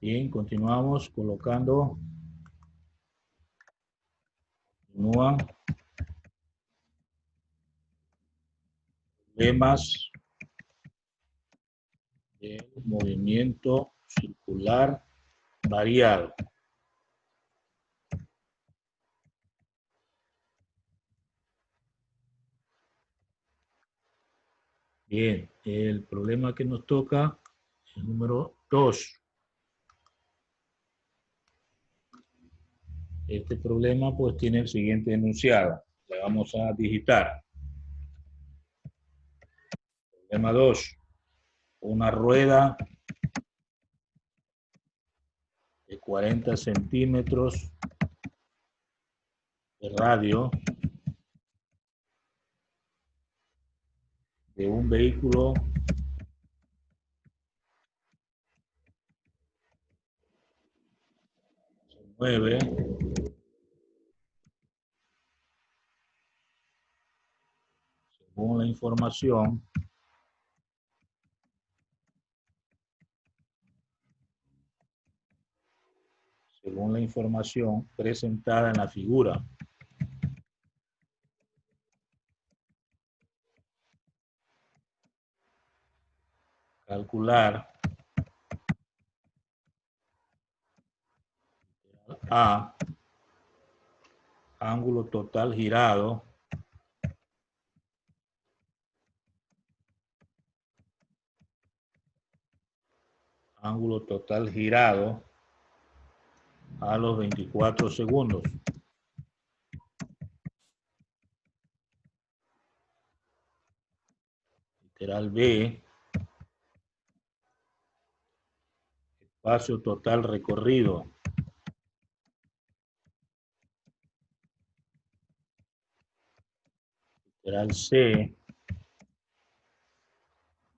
Bien, continuamos colocando. Continúan problemas del movimiento circular variado. Bien, el problema que nos toca es el número 2. Este problema pues tiene el siguiente enunciado. Le vamos a digitar. Problema 2. Una rueda de 40 centímetros de radio de un vehículo se mueve según la información presentada en la figura. Calcular A, ángulo total girado a los 24 segundos. Literal B, espacio total recorrido. Literal C,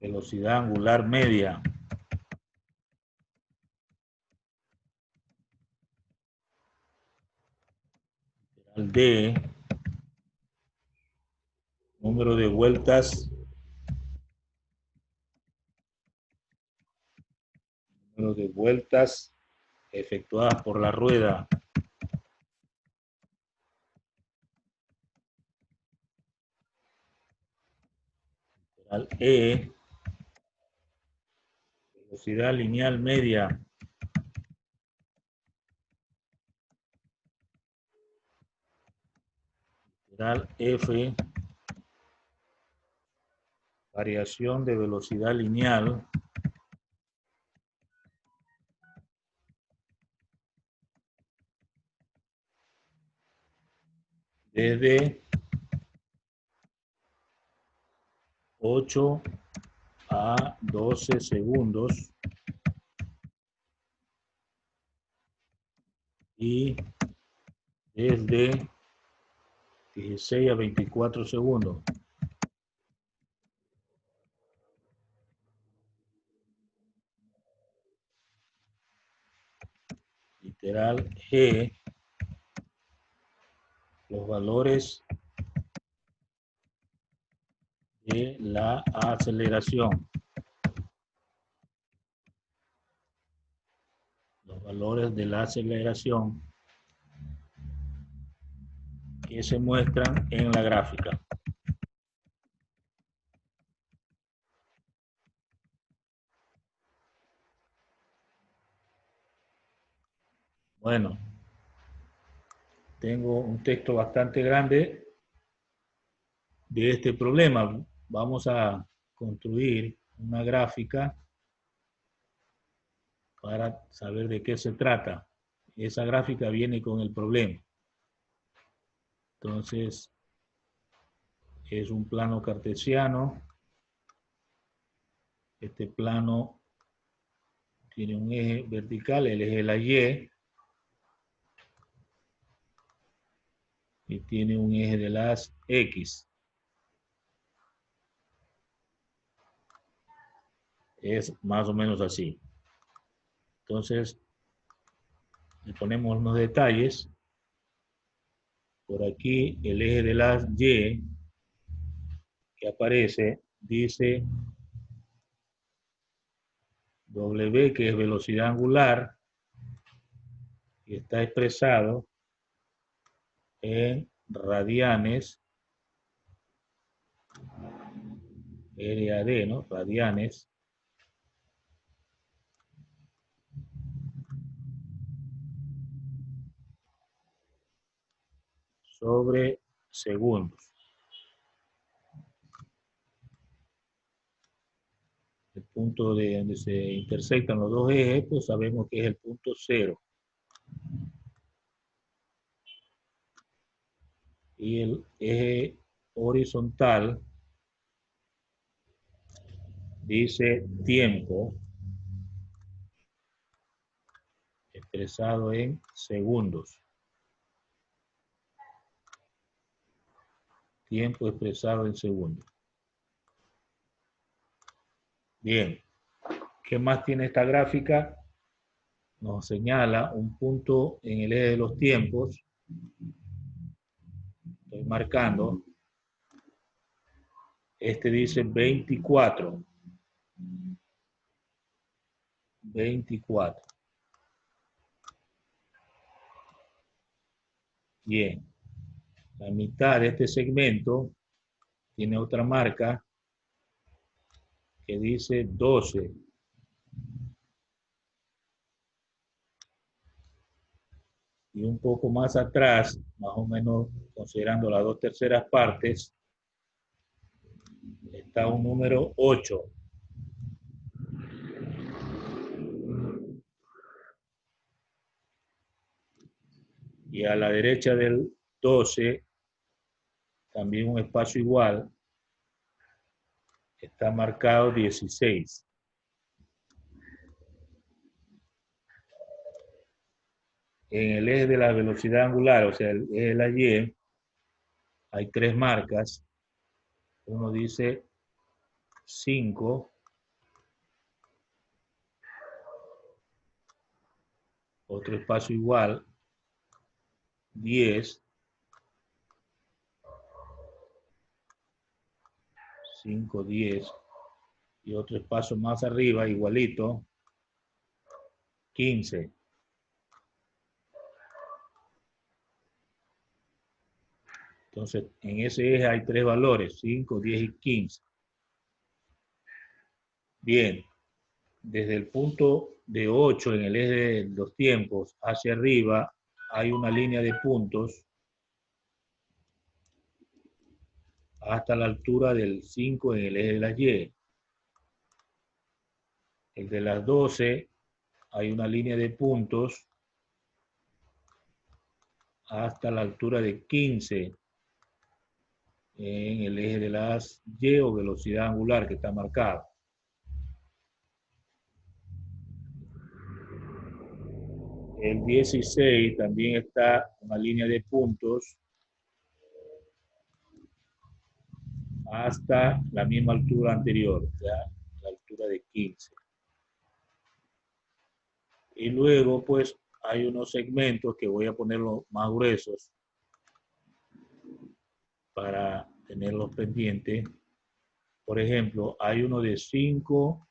velocidad angular media. Literal D, número de vueltas efectuadas por la rueda. Literal E, velocidad lineal media. Literal F, variación de velocidad lineal desde 8 a 12 segundos y desde 16 a 24 segundos. Literal G, los valores de la aceleración. Los valores de la aceleración que se muestran en la gráfica. Bueno, tengo un texto bastante grande de este problema. Vamos a construir una gráfica para saber de qué se trata. Esa gráfica viene con el problema. Entonces, es un plano cartesiano. Este plano tiene un eje vertical, el eje de la Y, y tiene un eje de las X. Es más o menos así. Entonces, le ponemos unos detalles. Por aquí, el eje de las Y que aparece dice W, que es velocidad angular, y está expresado en radianes, RAD, ¿no? Radianes sobre segundos. El punto de donde se intersectan los dos ejes, pues sabemos que es el punto cero. Y el eje horizontal dice tiempo, expresado en segundos. Tiempo expresado en segundos. Bien, ¿qué más tiene esta gráfica? Nos señala un punto en el eje de los tiempos. Estoy marcando. Este dice 24. 24. Bien. La mitad de este segmento tiene otra marca que dice 12. Y un poco más atrás, más o menos considerando las 2/3 partes, está un número 8. Y a la derecha del 12, también un espacio igual, está marcado 16. En el eje de la velocidad angular, o sea, el eje de la Y, hay 3 marcas. Uno dice 5, otro espacio igual, 10, 5, 10, y otro espacio más arriba, igualito, 15. Entonces, en ese eje hay 3 valores, 5, 10 y 15. Bien, desde el punto de 8 en el eje de los tiempos hacia arriba, hay una línea de puntos hasta la altura del 5 en el eje de la Y. El de las 12 hay una línea de puntos hasta la altura de 15 en el eje de las Y o velocidad angular que está marcado. El 16 también está una línea de puntos hasta la misma altura anterior, ya la altura de 15. Y luego, pues, hay unos segmentos que voy a ponerlos más gruesos para tenerlos pendientes. Por ejemplo, hay uno de 5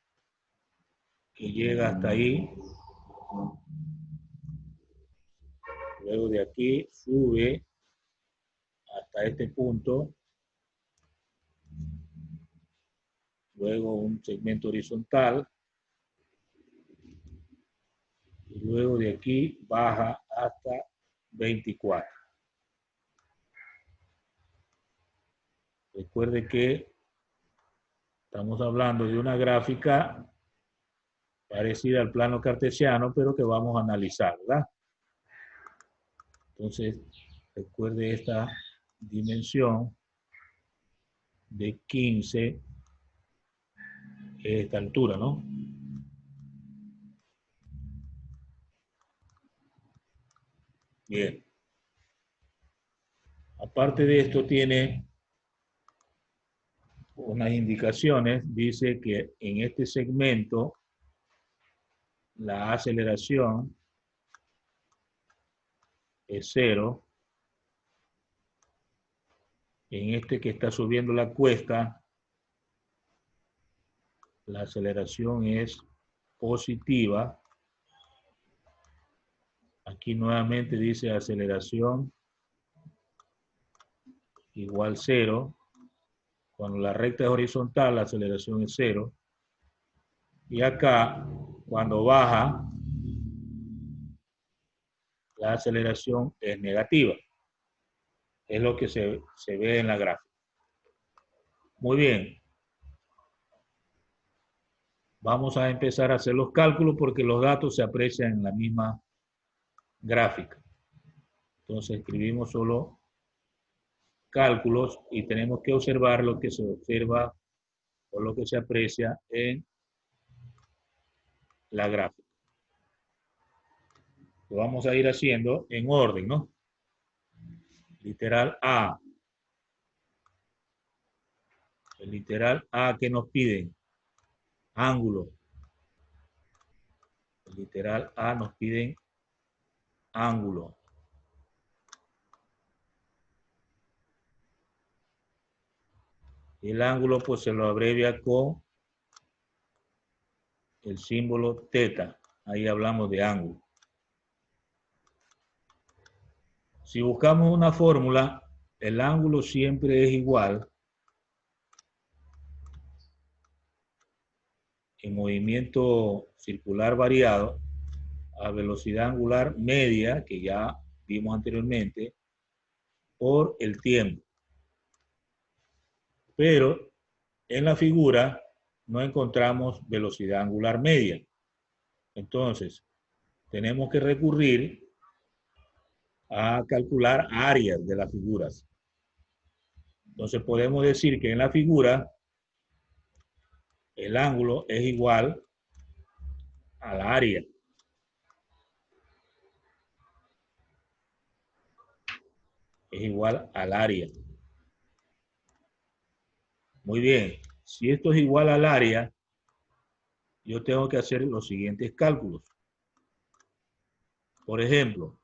que llega hasta ahí. Luego de aquí sube hasta este punto. Luego un segmento horizontal. Y luego de aquí baja hasta 24. Recuerde que estamos hablando de una gráfica parecida al plano cartesiano, pero que vamos a analizar, ¿verdad? Entonces, recuerde esta dimensión de 15, esta altura, ¿no? Bien. Aparte de esto, tiene unas indicaciones. Dice que en este segmento la aceleración es 0. En este que está subiendo la cuesta, la aceleración es positiva. Aquí nuevamente dice aceleración igual 0. Cuando la recta es horizontal, la aceleración es 0. Y acá, cuando baja, la aceleración es negativa. Es lo que se ve en la gráfica. Muy bien. Vamos a empezar a hacer los cálculos porque los datos se aprecian en la misma gráfica. Entonces escribimos solo cálculos y tenemos que observar lo que se observa o lo que se aprecia en la gráfica. Lo vamos a ir haciendo en orden, ¿no? Literal A. El literal A que nos piden ángulo. El literal A nos piden ángulo. Y el ángulo pues se lo abrevia con el símbolo teta. Ahí hablamos de ángulo. Si buscamos una fórmula, el ángulo siempre es igual en movimiento circular variado a velocidad angular media, que ya vimos anteriormente, por el tiempo. Pero en la figura no encontramos velocidad angular media. Entonces, tenemos que recurrir a calcular áreas de las figuras. Entonces, podemos decir que en la figura el ángulo es igual al área. Es igual al área. Muy bien. Si esto es igual al área, yo tengo que hacer los siguientes cálculos. Por ejemplo,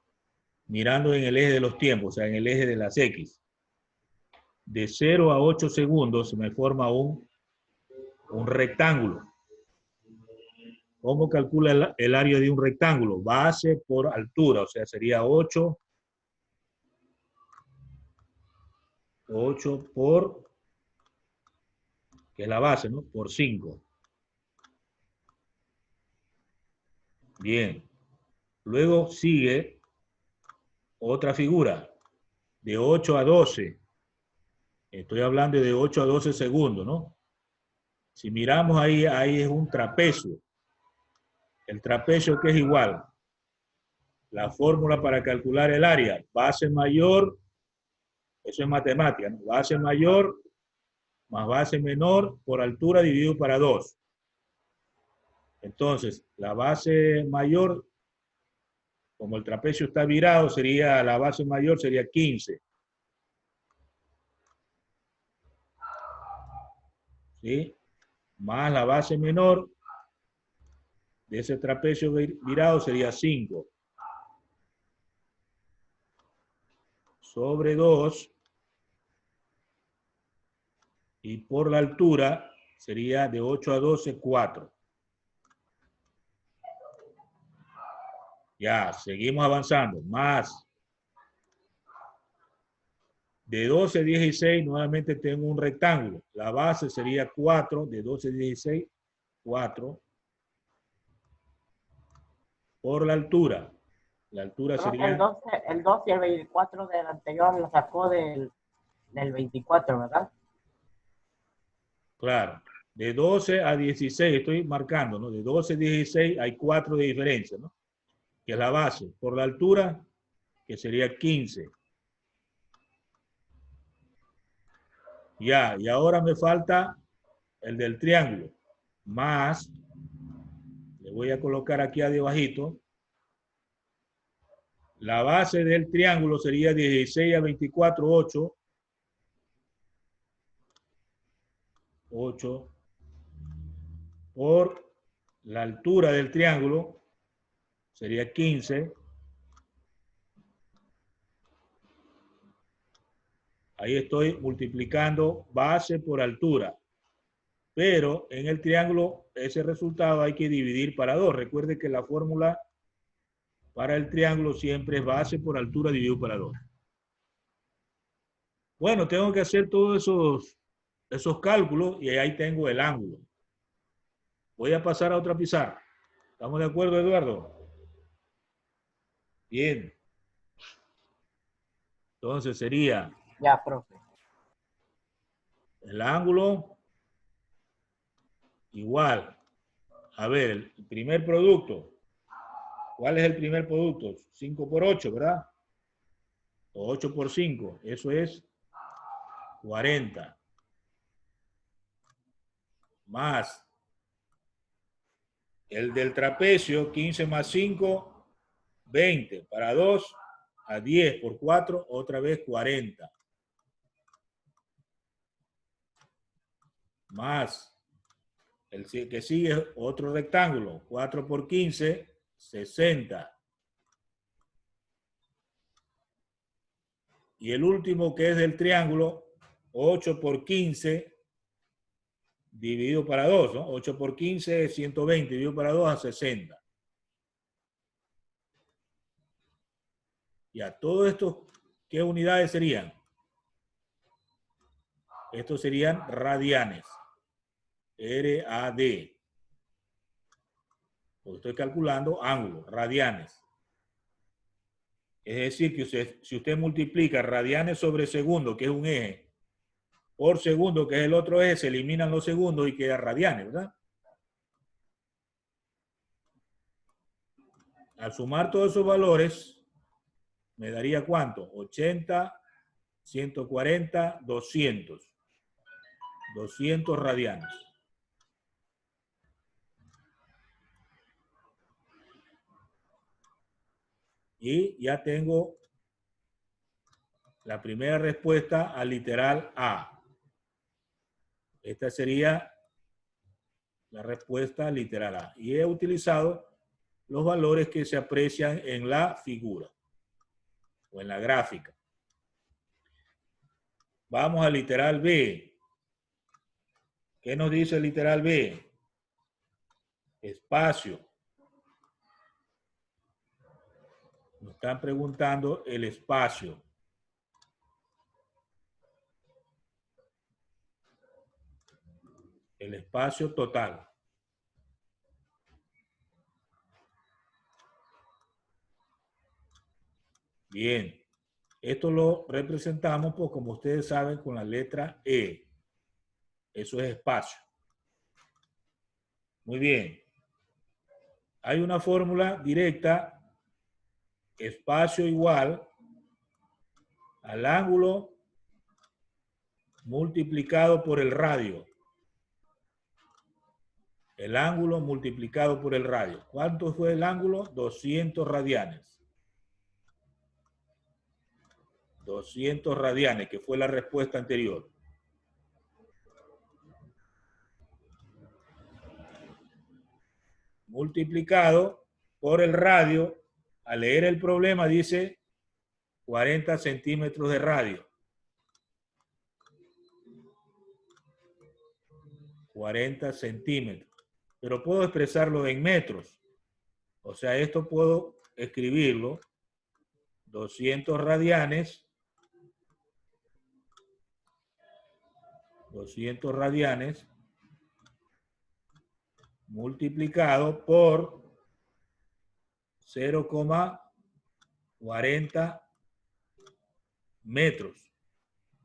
mirando en el eje de los tiempos, o sea, en el eje de las X, de 0 a 8 segundos se me forma un rectángulo. ¿Cómo calcula el área de un rectángulo? Base por altura, o sea, sería 8 por, que es la base, ¿no? Por 5. Bien. Luego sigue otra figura, de 8 a 12. Estoy hablando de 8 a 12 segundos, ¿no? Si miramos ahí, ahí es un trapecio. El trapecio que es igual. La fórmula para calcular el área, base mayor, eso es matemática, ¿no? Base mayor más base menor por altura dividido para 2. Entonces, la base mayor, como el trapecio está virado, sería, la base mayor sería 15. ¿Sí? Más la base menor de ese trapecio virado sería 5. Sobre 2. Y por la altura sería de 8 a 12, 4. Ya, seguimos avanzando. Más. De 12 a 16, nuevamente tengo un rectángulo. La base sería 4, de 12 a 16, 4. Por la altura. La altura sería... El 2 y el 24 del anterior lo sacó del 24, ¿verdad? Claro. De 12 a 16, estoy marcando, ¿no? De 12 a 16 hay 4 de diferencia, ¿no? Que es la base. Por la altura, que sería 15. Ya, y ahora me falta el del triángulo. Más, le voy a colocar aquí abajito. La base del triángulo sería 16 a 24, 8. 8 por la altura del triángulo sería 15. Ahí estoy multiplicando base por altura. Pero en el triángulo, ese resultado hay que dividir para 2. Recuerde que la fórmula para el triángulo siempre es base por altura dividido para 2. Bueno, tengo que hacer todos esos cálculos y ahí tengo el ángulo. Voy a pasar a otra pizarra. ¿Estamos de acuerdo, Eduardo? Bien. Entonces sería Ya, profe. el ángulo igual. A ver, el primer producto. ¿Cuál es el primer producto? 5 por 8, ¿verdad? O 8 por 5. Eso es 40. Más el del trapecio, 15 más 5, 20. Para 2, a 10 por 4, otra vez 40. Más el que sigue otro rectángulo, 4 por 15, 60. Y el último que es del triángulo, 8 por 15 dividido para 2, ¿no? 8 por 15 es 120, dividido para 2 a 60. Y a todo esto, ¿qué unidades serían? Estos serían radianes. RAD. Porque estoy calculando ángulos, radianes. Es decir, que si usted multiplica radianes sobre segundo, que es un eje, por segundo, que es el otro eje, se eliminan los segundos y queda radianes, ¿verdad? Al sumar todos esos valores, me daría ¿cuánto? 80, 140, 200. 200 radianes. Y ya tengo la primera respuesta al literal A. Esta sería la respuesta literal A. Y he utilizado los valores que se aprecian en la figura o en la gráfica. Vamos al literal B. ¿Qué nos dice el literal B? Espacio. Nos están preguntando el espacio. El espacio total. Bien. Esto lo representamos, pues, como ustedes saben, con la letra E. Eso es espacio. Muy bien. Hay una fórmula directa, espacio igual al ángulo multiplicado por el radio. El ángulo multiplicado por el radio. ¿Cuánto fue el ángulo? 200 radianes. 200 radianes, que fue la respuesta anterior. Multiplicado por el radio. Al leer el problema dice 40 centímetros de radio. 40 centímetros. Pero puedo expresarlo en metros. O sea, esto puedo escribirlo. 200 radianes. 200 radianes multiplicado por 0,40 metros.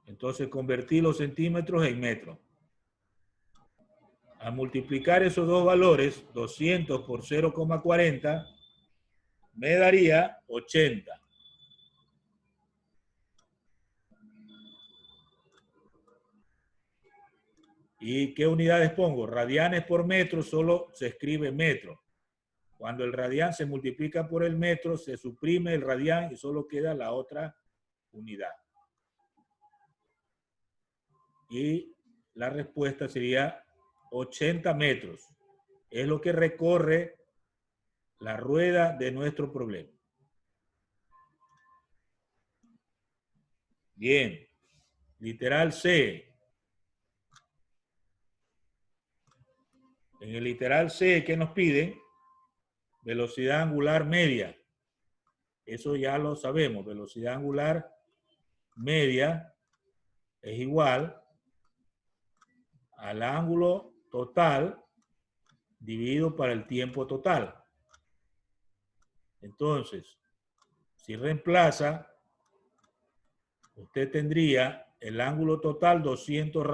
Entonces convertí los centímetros en metros. Al multiplicar esos dos valores, 200 por 0,40, me daría 80. ¿Y qué unidades pongo? Radianes por metro solo se escribe metro. Cuando el radián se multiplica por el metro, se suprime el radián y solo queda la otra unidad. Y la respuesta sería 80 metros. Es lo que recorre la rueda de nuestro problema. Bien. Literal C. En el literal C, ¿qué nos piden? Velocidad angular media. Eso ya lo sabemos. Velocidad angular media es igual al ángulo total dividido para el tiempo total. Entonces, si reemplaza, usted tendría el ángulo total 200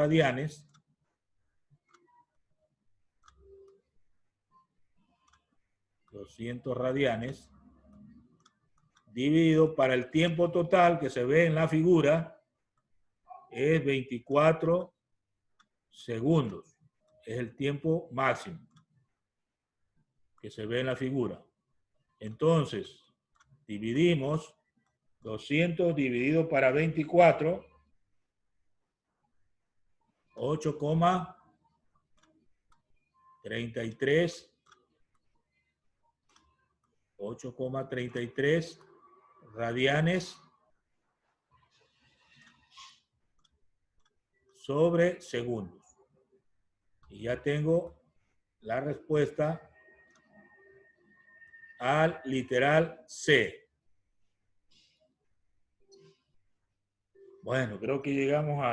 radianes dividido para el tiempo total que se ve en la figura es 24 segundos. Es el tiempo máximo que se ve en la figura. Entonces, dividimos 200 dividido para 24, 8,33 radianes sobre segundos. Y ya tengo la respuesta al literal C. Bueno, creo que llegamos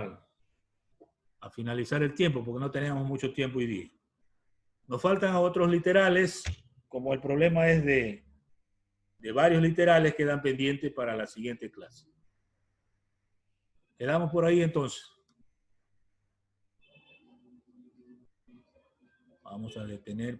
a finalizar el tiempo porque no tenemos mucho tiempo hoy día. Nos faltan otros literales, como el problema es de varios literales, quedan pendientes para la siguiente clase. Quedamos por ahí entonces. Vamos a detener.